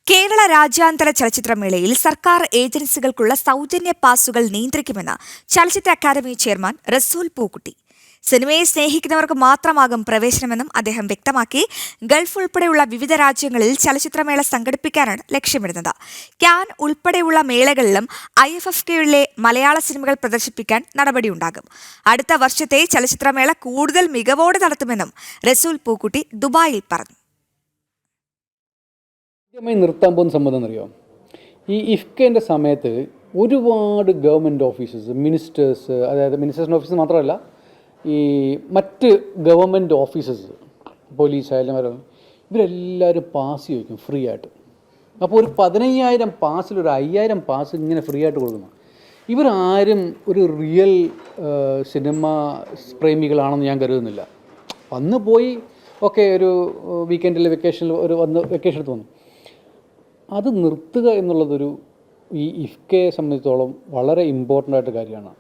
കേരള രാജ്യാന്തര ചലച്ചിത്രമേളയിൽ സർക്കാർ ഏജൻസികൾക്കുള്ള സൗജന്യ പാസുകൾ നിയന്ത്രിക്കുമെന്ന് ചലച്ചിത്ര അക്കാദമി ചെയർമാൻ റസൂൽ പൂക്കുട്ടി. സിനിമയെ സ്നേഹിക്കുന്നവർക്ക് മാത്രമാകും പ്രവേശനമെന്നും അദ്ദേഹം വ്യക്തമാക്കി. ഗൾഫ് ഉൾപ്പെടെയുള്ള വിവിധ രാജ്യങ്ങളിൽ ചലച്ചിത്രമേള സംഘടിപ്പിക്കാനാണ് ലക്ഷ്യമിടുന്നത്. ക്യാൻ ഉൾപ്പെടെയുള്ള മേളകളിലും IFFKയിലെ മലയാള സിനിമകൾ പ്രദർശിപ്പിക്കാൻ നടപടിയുണ്ടാകും. അടുത്ത വർഷത്തെ ചലച്ചിത്രമേള കൂടുതൽ മികവോടെ നടത്തുമെന്നും റസൂൽ പൂക്കുട്ടി ദുബായിൽ പറഞ്ഞു. നിർത്താൻ പോകുന്ന സംബന്ധം അറിയാം. ഈ ഇഫ്കേൻ്റെ സമയത്ത് ഒരുപാട് ഗവൺമെൻറ് ഓഫീസസ്, മിനിസ്റ്റേഴ്സ്, അതായത് മിനിസ്റ്റേഴ്സിൻ്റെ ഓഫീസ് മാത്രമല്ല, ഈ മറ്റ് ഗവൺമെൻറ് ഓഫീസസ്, പോലീസ് ആയാലും ഇവരെല്ലാവരും പാസ് ചോദിക്കും ഫ്രീ ആയിട്ട്. അപ്പോൾ ഒരു 15,000 പാസിൽ ഒരു 5,000 പാസ് ഇങ്ങനെ ഫ്രീ ആയിട്ട് കൊടുക്കുന്നു. ഇവരാരും ഒരു റിയൽ സിനിമ പ്രേമികളാണെന്ന് ഞാൻ കരുതുന്നില്ല. വന്ന് പോയി ഓക്കെ, ഒരു വീക്കെൻഡിൽ വെക്കേഷനിൽ വെക്കേഷൻ എടുത്ത് വന്നു. അത് നിർത്തുക എന്നുള്ളതൊരു ഈ ഇഫ്കയെ സംബന്ധിച്ചിടത്തോളം വളരെ ഇമ്പോർട്ടൻ്റ് ആയിട്ട് കാര്യമാണ്.